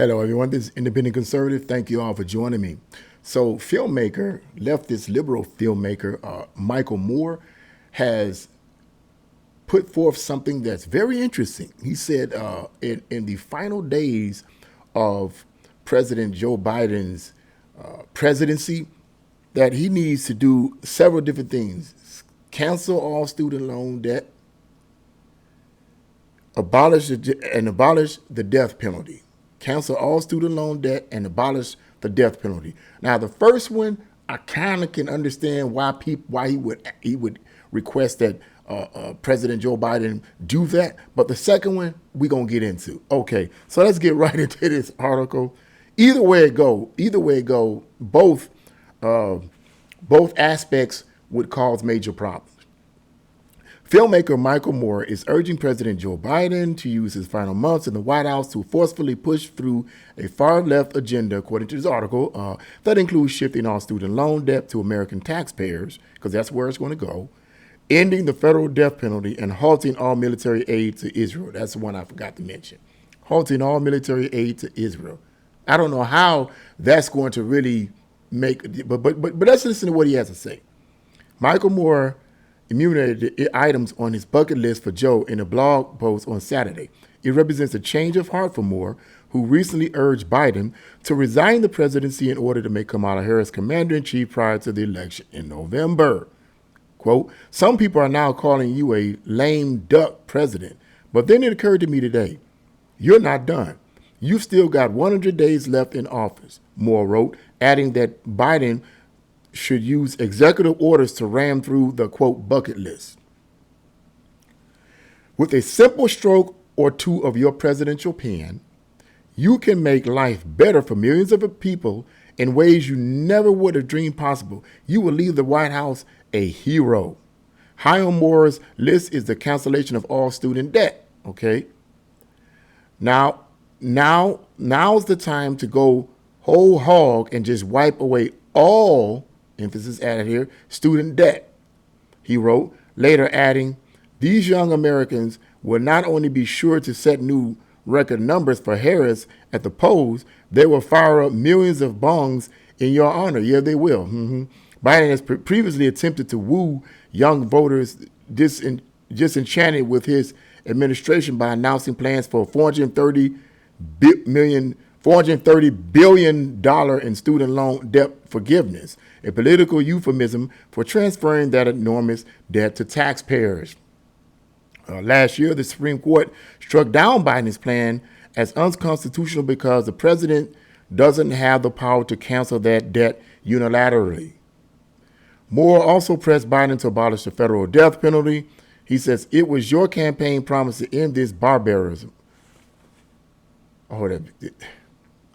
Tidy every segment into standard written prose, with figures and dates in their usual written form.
Hello, everyone. This is Independent Conservative. Thank you all for joining me. So, leftist liberal filmmaker Michael Moore has put forth something that's very interesting. He said in the final days of President Joe Biden's presidency that he needs to do several different things: cancel all student loan debt, abolish the death penalty, cancel all student loan debt, and abolish the death penalty. Now, the first one, I kind of can understand why he would request that President Joe Biden do that. But the second one, we're gonna get into. Okay, so let's get right into this article. Either way it go, both aspects would cause major problems. Filmmaker Michael Moore is urging President Joe Biden to use his final months in the White House to forcefully push through a far-left agenda, according to this article, that includes shifting all student loan debt to American taxpayers, because that's where it's going to go, ending the federal death penalty, and halting all military aid to Israel. That's the one I forgot to mention. Halting all military aid to Israel. I don't know how that's going to really make, but let's listen to what he has to say. Michael Moore enumerated the items on his bucket list for Joe in a blog post on Saturday. It represents a change of heart for Moore, who recently urged Biden to resign the presidency in order to make Kamala Harris commander-in-chief prior to the election in November. Quote, "Some people are now calling you a lame duck president, but then it occurred to me today, you're not done. You've still got 100 days left in office," Moore wrote, adding that Biden should use executive orders to ram through the, quote, bucket list. With a simple stroke or two of your presidential pen, you can make life better for millions of people in ways you never would have dreamed possible. You will leave the White House a hero. High on Moore's list is the cancellation of all student debt. Okay. Now's the time to go whole hog and just wipe away all, emphasis added here, student debt, he wrote, later adding, "These young Americans will not only be sure to set new record numbers for Harris at the polls, they will fire up millions of bongs in your honor." Yeah, they will. Biden has previously attempted to woo young voters disenchanted with his administration by announcing plans for $430 billion in student loan debt forgiveness, a political euphemism for transferring that enormous debt to taxpayers. Last year, the Supreme Court struck down Biden's plan as unconstitutional because the president doesn't have the power to cancel that debt unilaterally. Moore also pressed Biden to abolish the federal death penalty. He says, "It was your campaign promise to end this barbarism."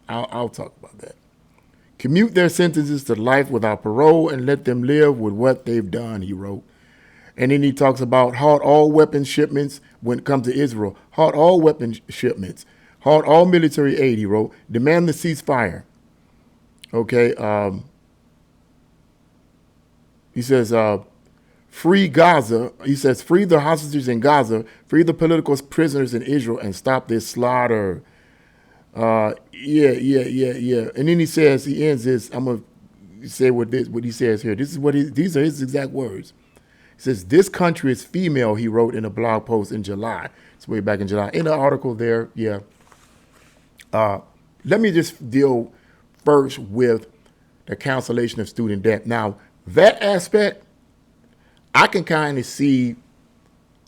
I'll talk about that. "Commute their sentences to life without parole and let them live with what they've done," he wrote. And then he talks about halt all weapons shipments when it comes to Israel. Halt all weapons shipments. Halt all military aid, he wrote. Demand the ceasefire. Okay. He says, free Gaza. He says, free the hostages in Gaza, free the political prisoners in Israel, and stop this slaughter. Yeah. And then he ends this. I'm gonna say what he says here. These are his exact words. He says, "This country is female," he wrote in a blog post in July. It's way back in July. In the article there, yeah. Let me just deal first with the cancellation of student debt. Now, that aspect, I can kind of see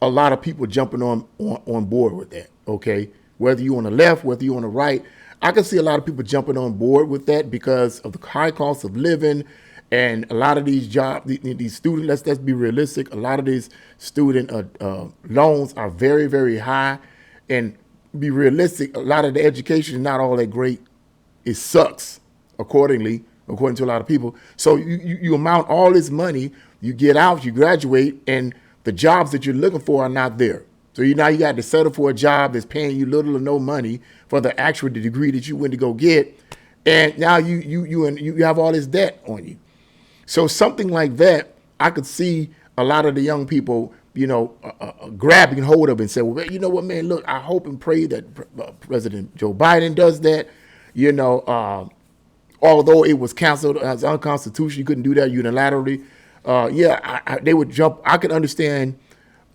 a lot of people jumping on board with that, okay? Whether you're on the left, whether you're on the right, I can see a lot of people jumping on board with that because of the high cost of living and a lot of these these student, let's be realistic, a lot of these student loans are very, very high. And be realistic, a lot of the education is not all that great. It sucks, according to a lot of people. So you amount all this money, you get out, you graduate, and the jobs that you're looking for are not there. So you got to settle for a job that's paying you little or no money for the actual degree that you went to go get, and now you have all this debt on you. So something like that, I could see a lot of the young people, grabbing hold of and say, well, you know what, man, look, I hope and pray that President Joe Biden does that. you know, although it was canceled as unconstitutional, you couldn't do that unilaterally. They would jump. I could understand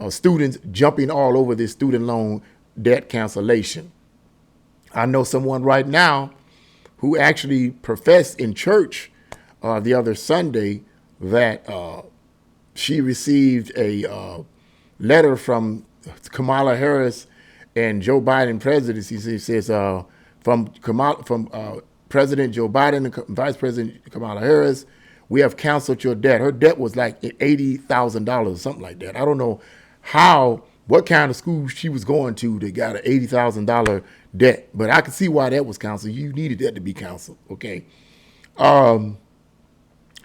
students jumping all over this student loan debt cancellation. I know someone right now who actually professed in church the other Sunday that she received a letter from Kamala Harris and Joe Biden presidency. He says from President Joe Biden and Vice President Kamala Harris, we have canceled your debt. Her debt was like $80,000 or something like that. I don't know what kind of school she was going to that got an $80,000 debt, but I could see why that was canceled. You needed that to be canceled, okay?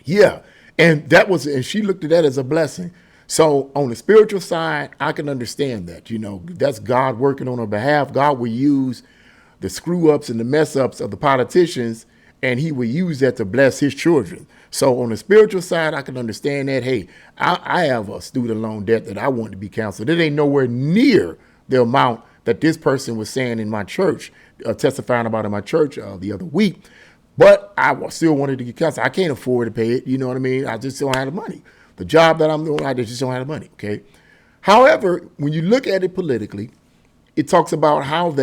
Yeah, and she looked at that as a blessing. So on the spiritual side, I can understand that. You know, that's God working on her behalf. God will use the screw ups and the mess ups of the politicians, and he will use that to bless his children. So on the spiritual side, I can understand that. Hey, I have a student loan debt that I want to be canceled. It ain't nowhere near the amount that this person was saying in my church, testifying about in my church the other week. But I still wanted to get canceled. I can't afford to pay it. You know what I mean? I just don't have the money. The job that I'm doing, I just don't have the money. Okay. However, when you look at it politically, it talks about how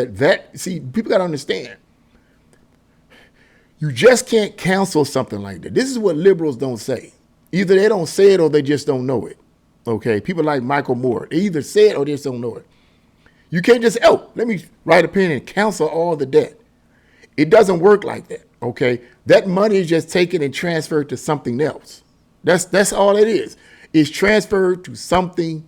see, people got to understand. You just can't cancel something like that. This is what liberals don't say. Either they don't say it or they just don't know it. Okay. People like Michael Moore, they either say it or they just don't know it. You can't just, let me write a pen and cancel all the debt. It doesn't work like that. Okay. That money is just taken and transferred to something else. That's all it is. It's transferred to something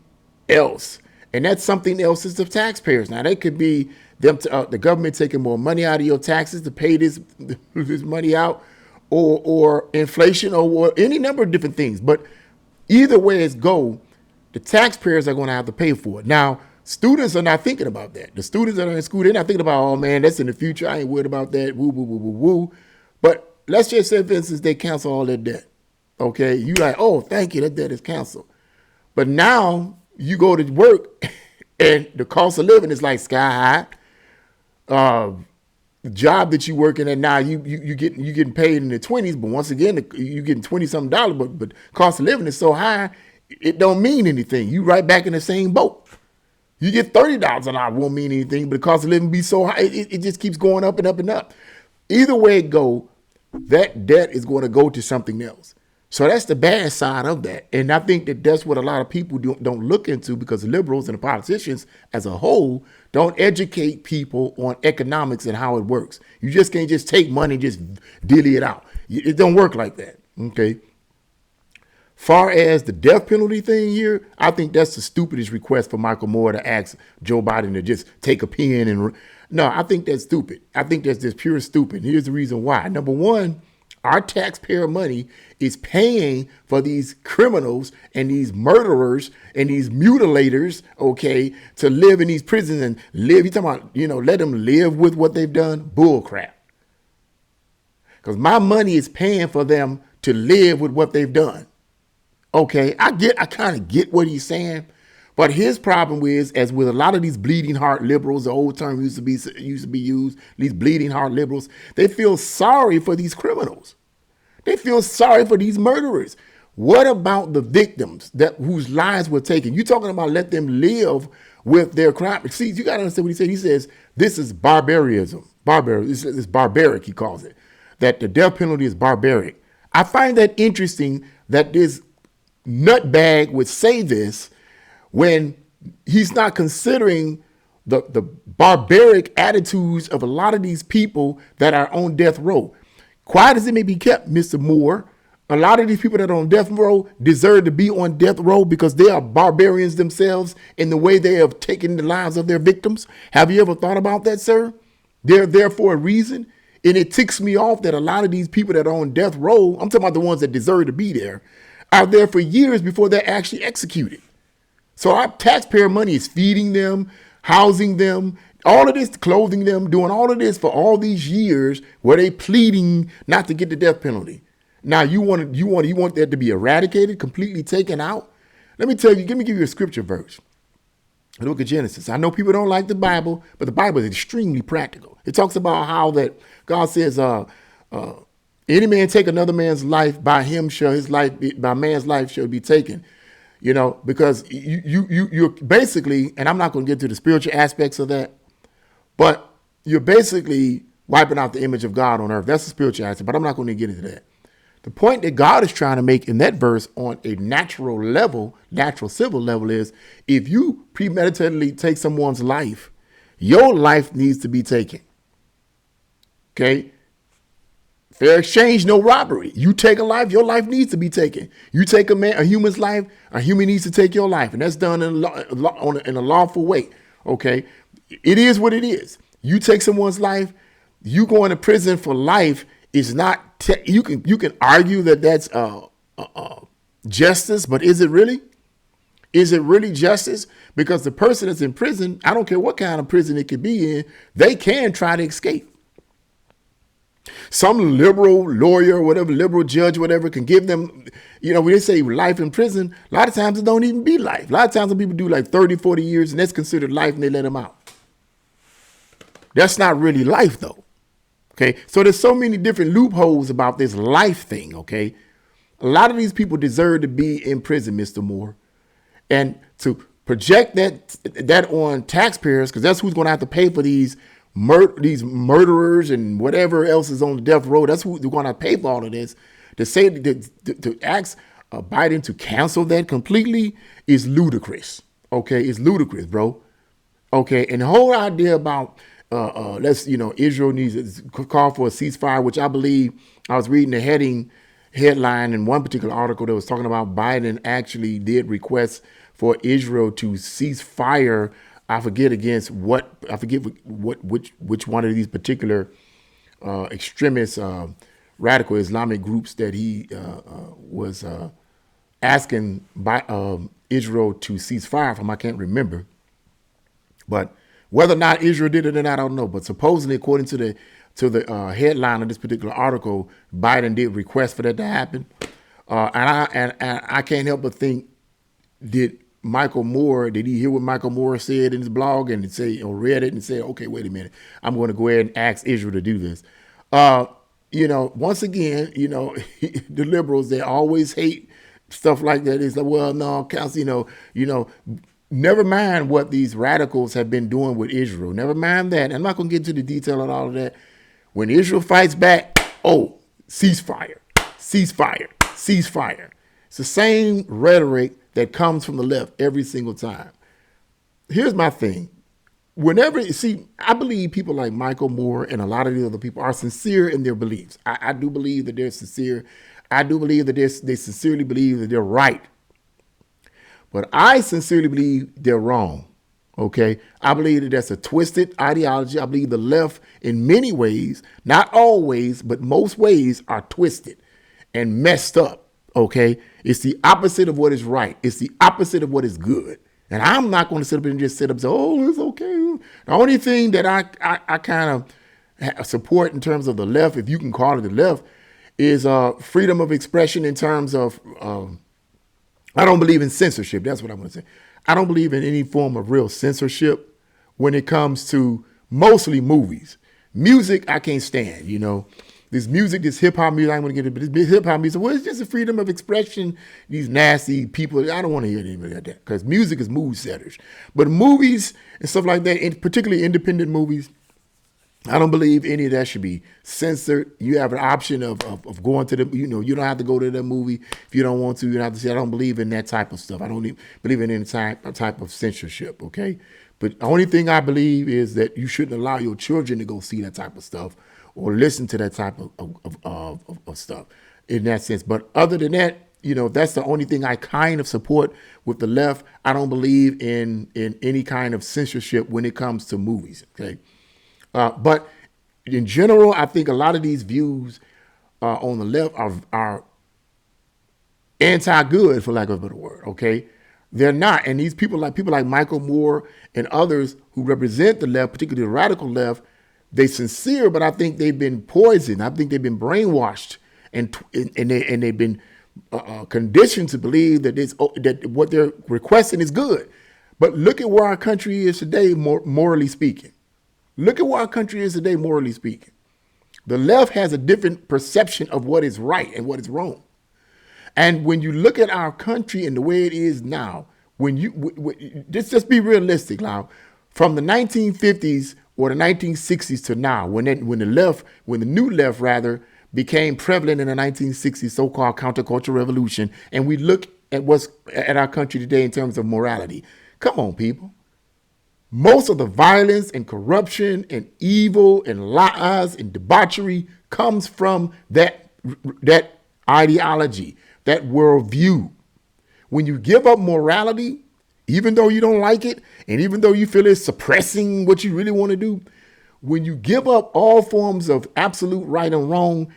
else. And that something else is the taxpayers. Now, they could be the government taking more money out of your taxes to pay this money out, or inflation, or any number of different things. But either way it's go, the taxpayers are going to have to pay for it. Now, students are not thinking about that. The students that are in school, they're not thinking about, oh, man, that's in the future. I ain't worried about that. Woo, woo, woo, woo, woo. But let's just say, for instance, they cancel all their debt. Okay, you like, oh, thank you, that debt is canceled. But now you go to work and the cost of living is like sky high. The job that you're working at now, you getting paid in the 20s, but once again, you getting $20-something dollars, but cost of living is so high, it don't mean anything. You right back in the same boat. You get $30 an hour, won't mean anything, but the cost of living be so high, it just keeps going up and up and up. Either way it go, that debt is going to go to something else. So that's the bad side of that. And I think that that's what a lot of people don't look into, because the liberals and the politicians as a whole don't educate people on economics and how it works. You just can't just take money and just dilly it out. It don't work like that. Okay. Far as the death penalty thing here, I think that's the stupidest request for Michael Moore to ask Joe Biden to just take a pen and... No, I think that's stupid. I think that's just pure stupid. Here's the reason why. Number one, our taxpayer money is paying for these criminals and these murderers and these mutilators, okay, to live in these prisons and live. You talking about, let them live with what they've done? Bull crap. Because my money is paying for them to live with what they've done. Okay, I kind of get what he's saying. But his problem is, as with a lot of these bleeding heart liberals, the old term used to be used, these bleeding heart liberals, they feel sorry for these criminals. They feel sorry for these murderers. What about the victims whose lives were taken? You're talking about let them live with their crime. See, you got to understand what he said. He says this is barbarism. It's barbaric, he calls it. That the death penalty is barbaric. I find that interesting that this nutbag would say this when he's not considering the barbaric attitudes of a lot of these people that are on death row. Quiet as it may be kept, Mr. Moore, a lot of these people that are on death row deserve to be on death row because they are barbarians themselves in the way they have taken the lives of their victims. Have you ever thought about that, sir? They're there for a reason. And it ticks me off that a lot of these people that are on death row, I'm talking about the ones that deserve to be there, are there for years before they're actually executed. So our taxpayer money is feeding them, housing them, all of this, clothing them, doing all of this for all these years where they pleading not to get the death penalty. Now you want that to be eradicated, completely taken out? Let me tell you, let me give you a scripture verse. The book of Genesis. I know people don't like the Bible, but the Bible is extremely practical. It talks about how that God says, any man take another man's life, by him shall his life be, by man's life shall be taken. You know, because you're basically, and I'm not going to get to the spiritual aspects of that, but you're basically wiping out the image of God on earth. That's the spiritual aspect, but I'm not going to get into that. The point that God is trying to make in that verse on a natural level, natural civil level, is if you premeditatedly take someone's life, your life needs to be taken. Okay? Fair exchange, no robbery. You take a life, your life needs to be taken. You take a human's life, a human needs to take your life, and that's done in a lawful way. Okay, it is what it is. You take someone's life, you going to prison for life is not. You can argue that that's justice, but is it really? Is it really justice? Because the person that's in prison, I don't care what kind of prison it could be in, they can try to escape. Some liberal lawyer, whatever, liberal judge, whatever, can give them, when they say life in prison, a lot of times it don't even be life. A lot of times when people do like 30, 40 years and that's considered life and they let them out. That's not really life though. Okay. So there's so many different loopholes about this life thing. Okay. A lot of these people deserve to be in prison, Mr. Moore. And to project that on taxpayers, because that's who's going to have to pay for these murderers and whatever else is on the death row. That's who's going to pay for all of this. To say to ask Biden to cancel that completely is ludicrous. Okay, it's ludicrous, bro. Okay, and the whole idea about Israel needs to call for a ceasefire, which I believe I was reading the headline in one particular article that was talking about Biden actually did request for Israel to cease fire. I forget which one of these particular extremist radical Islamic groups that he was asking Israel to cease fire from. I can't remember. But whether or not Israel did it or not, I don't know. But supposedly, according to the headline of this particular article, Biden did request for that to happen. And I can't help but think, did he hear what Michael Moore said in his blog and say, or read it and say, okay, wait a minute, I'm going to go ahead and ask Israel to do this. Once again, the liberals, they always hate stuff like that. It's like, well, no, council, never mind what these radicals have been doing with Israel. Never mind that. I'm not going to get into the detail of all of that. When Israel fights back, ceasefire, ceasefire, ceasefire. It's the same rhetoric that comes from the left every single time. Here's my thing. I believe people like Michael Moore and a lot of the other people are sincere in their beliefs. I do believe that they're sincere. I do believe that they sincerely believe that they're right. But I sincerely believe they're wrong. Okay? I believe that that's a twisted ideology. I believe the left, in many ways, not always, but most ways, are twisted and messed up. Okay, it's the opposite of what is right. It's the opposite of what is good. And I'm not going to sit up and just sit up and say, oh, it's okay. The only thing that I kind of support in terms of the left, if you can call it the left, is freedom of expression in terms of, I don't believe in censorship. That's what I'm going to say. I don't believe in any form of real censorship when it comes to mostly movies. Music, I can't stand, This music, this hip-hop music, I'm going to get it, but this hip-hop music, well, it's just a freedom of expression. These nasty people, I don't want to hear anybody like that, because music is mood setters. But movies and stuff like that, and particularly independent movies, I don't believe any of that should be censored. You have an option of going to you don't have to go to the movie if you don't want to. You don't have to see. I don't believe in that type of stuff. I don't believe in any type of censorship, okay? But the only thing I believe is that you shouldn't allow your children to go see that type of stuff or listen to that type of stuff in that sense. But other than that, that's the only thing I kind of support with the left. I don't believe in any kind of censorship when it comes to movies, okay? But in general, I think a lot of these views on the left are anti-good, for lack of a better word, okay? They're not. And these people like Michael Moore and others who represent the left, particularly the radical left, they're sincere, but I think they've been poisoned. I think they've been brainwashed and they've been conditioned to believe that what they're requesting is good. But look at where our country is today, morally speaking. Look at where our country is today, morally speaking. The left has a different perception of what is right and what is wrong. And when you look at our country and the way it is now, when you just be realistic now, from the 1950s or the 1960s to now, when the new left rather became prevalent in the 1960s, so-called counterculture revolution, and we look at what's at our country today in terms of morality. Come on, people. Most of the violence and corruption and evil and lies and debauchery comes from that ideology, that worldview. When you give up morality, even though you don't like it, and even though you feel it's suppressing what you really want to do, when you give up all forms of absolute right and wrong,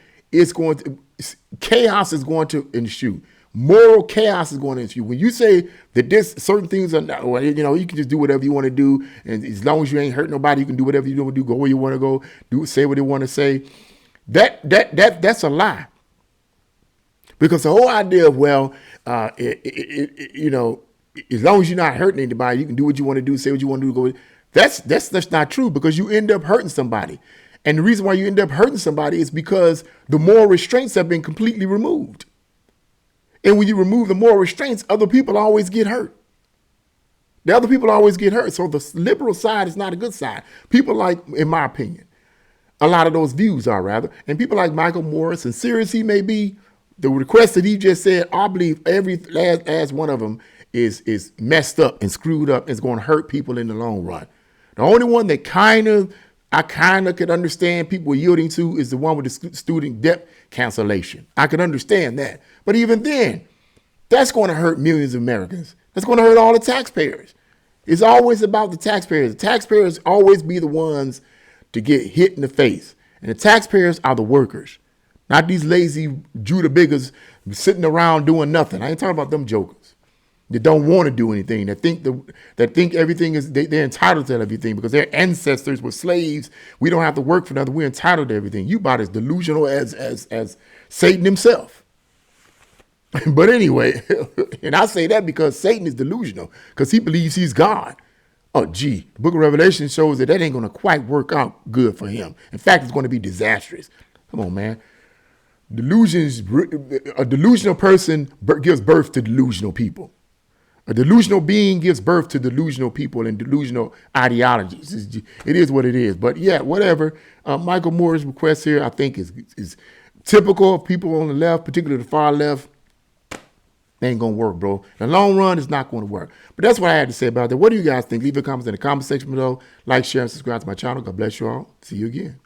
chaos is going to ensue. Moral chaos is going to ensue. When you say that certain things are not, or, you can just do whatever you want to do, and as long as you ain't hurt nobody, you can do whatever you want to do, go where you want to go, say what you want to say. That's a lie. Because the whole idea of, as long as you're not hurting anybody, you can do what you want to do, say what you want to do, go. That's not true, because you end up hurting somebody. And the reason why you end up hurting somebody is because the moral restraints have been completely removed. And when you remove the moral restraints, other people always get hurt. The other people always get hurt. So the liberal side is not a good side. People like, in my opinion, a lot of those views are rather, and people like Michael Moore, sincere as he may be, the request that he just said, I believe every last one of them is messed up and screwed up and is going to hurt people in the long run. The only one that I kind of could understand people yielding to is the one with the student debt cancellation. I could understand that. But even then, that's going to hurt millions of Americans. That's going to hurt all the taxpayers. It's always about the taxpayers. The taxpayers always be the ones to get hit in the face. And the taxpayers are the workers, not these lazy Judah biggers sitting around doing nothing. I ain't talking about them jokers that don't want to do anything, that think everything is, they're entitled to everything because their ancestors were slaves. We don't have to work for nothing. We're entitled to everything. You about as delusional as Satan himself. But anyway, and I say that because Satan is delusional, because he believes he's God. Oh, gee, the book of Revelation shows that ain't going to quite work out good for him. In fact, it's going to be disastrous. Come on, man. A delusional person gives birth to delusional people. A delusional being gives birth to delusional people and delusional ideologies. It is what it is. But yeah, whatever. Michael Moore's request here, I think, is typical of people on the left, particularly the far left. They ain't going to work, bro. In the long run, it's not going to work. But that's what I had to say about that. What do you guys think? Leave your comments in the comment section below. Like, share, and subscribe to my channel. God bless you all. See you again.